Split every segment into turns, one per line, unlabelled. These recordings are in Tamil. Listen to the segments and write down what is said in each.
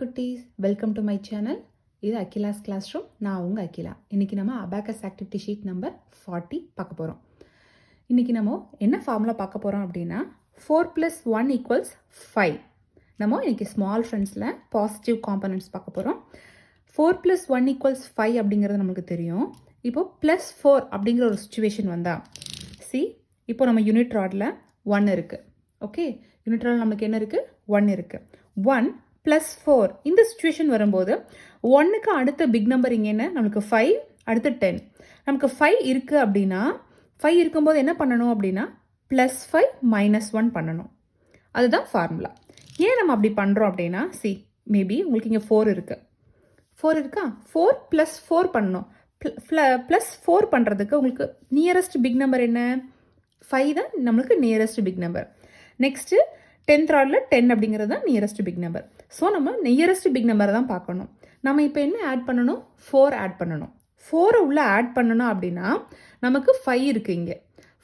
குட்டீஸ், வெல்கம் டு மை சேனல். இது அகிலாஸ் கிளாஸ் ரூம். நான் உங்கள் அகிலா. இன்றைக்கி நம்ம அபாக்கஸ் ஆக்டிவிட்டி ஷீட் நம்பர் 40 பார்க்க போகிறோம். இன்றைக்கி நம்ம என்ன ஃபார்முலா பார்க்க போகிறோம் அப்படின்னா 4 + 1 = 5. நம்ம இன்றைக்கி ஸ்மால் ஃப்ரெண்ட்ஸில் பாசிட்டிவ் காம்பனன்ட்ஸ் பார்க்க போகிறோம். 4 + 1 = 5 அப்படிங்கிறது நமக்கு தெரியும். இப்போது +4 அப்படிங்கிற ஒரு சுச்சுவேஷன் வந்தால் இப்போ நம்ம யூனிட் ராடில் 1 இருக்குது. ஓகே, யூனிட் ராடில் நமக்கு என்ன இருக்குது? 1 இருக்குது. 1 + 4 இந்த சுச்சுவேஷன் வரும்போது 1க்கு அடுத்த பிக் நம்பர் இங்கே என்ன? நமக்கு 5, அடுத்து 10. நமக்கு 5 இருக்குது அப்படின்னா 5 இருக்கும்போது என்ன பண்ணணும் அப்படின்னா +5 - 1 பண்ணணும். அதுதான் ஃபார்முலா. ஏன் நம்ம அப்படி பண்ணுறோம் அப்படின்னா மேபி உங்களுக்கு இங்கே 4 இருக்குது. 4 இருக்கா? 4 + 4 பண்ணணும். +4 பண்ணுறதுக்கு உங்களுக்கு நியரஸ்ட் பிக் நம்பர் என்ன? 5 தான் நம்மளுக்கு nearest big number. Next 10th ராடில் 10 அப்படிங்கிறது தான் நியரஸ்ட் பிக் நம்பர். ஸோ நம்ம நியரஸ்ட் பிக் நம்பரை தான் பார்க்கணும். நம்ம இப்போ என்ன ஆட் பண்ணணும்? 4 ஆட் பண்ணணும். 4 உள்ளே ஆட் பண்ணணும் அப்படின்னா நமக்கு 5 இருக்குது. இங்கே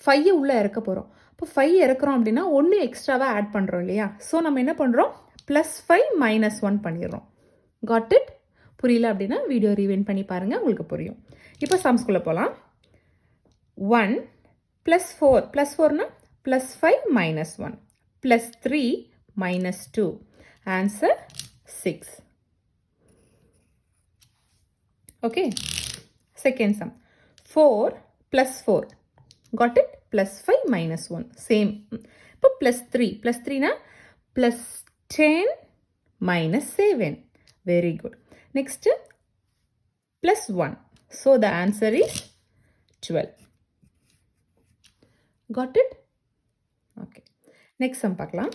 5 உள்ளே இறக்க போகிறோம். இப்போ 5 இறக்குறோம் அப்படின்னா 1 எக்ஸ்ட்ராவாக ஆட் பண்ணுறோம் இல்லையா? ஸோ நம்ம என்ன பண்ணுறோம்? +5 - 1 பண்ணிடுறோம். Got it? புரியல அப்படின்னா வீடியோ ரீவைண்ட் பண்ணி பாருங்கள், உங்களுக்கு புரியும். இப்போ சம்ஸ்குள்ளே போகலாம். 1 + 4 +4னா +5 - 1 +3 - 2. Answer 6. Okay. Second sum. 4 + 4. Got it? +5 - 1. Same. இப்போ +3. +3 na +10 - 7. Very good. Next +1. So the answer is 12. Got it? Okay. Next sum பார்க்கலாம்.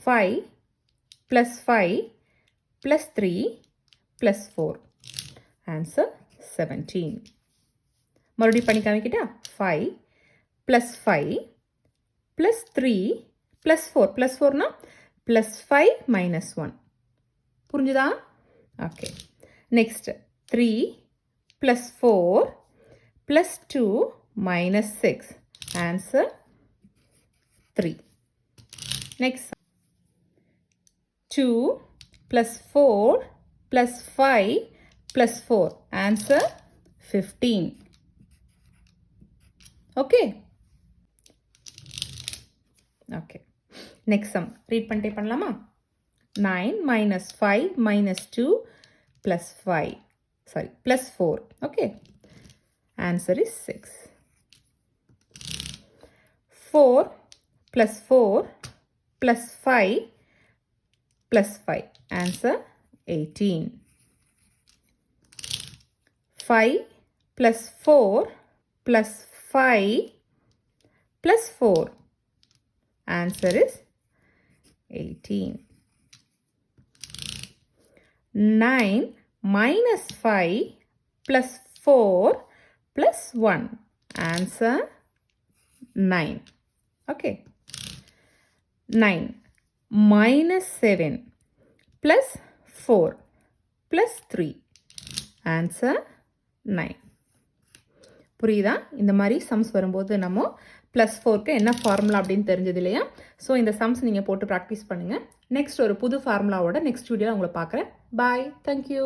5 + 5 + 3 + 4. Answer 17. மறுபடியும் பண்ணி காமிக்கிட்டா? 5 + 5 + 3 + 4. +4னா +5 - 1. புரிஞ்சுதா? Okay. Next 3 + 4 + 2 - 6. Answer 3. Next 2 + 4 + 5 + 4. Answer 15. Okay. Okay. Next sum. Read பண்ணிட்டே பண்ணலாமா? 9 - 5 - 2 + 5. Sorry, +4. Okay. Answer is 6. 4 + 4 + 5 + 5. Answer 18. 5 + 4 + 5 + 4. Answer is 18. 9 - 5 + 4 + 1. Answer 9. Okay. 9 - 7 + 4 + 3. Answer 9. புரியுதா? இந்த மாதிரி சம்ஸ் வரும்போது நம்ம +4க்கு என்ன ஃபார்முலா அப்படின்னு தெரிஞ்சது இல்லையா? ஸோ இந்த சம்ஸ் நீங்கள் போட்டு ப்ராக்டிஸ் பண்ணுங்கள். நெக்ஸ்ட் ஒரு புது ஃபார்முலாவோட நெக்ஸ்ட் வீடியோவில் உங்களை பார்க்குறேன். பாய். தேங்க்யூ.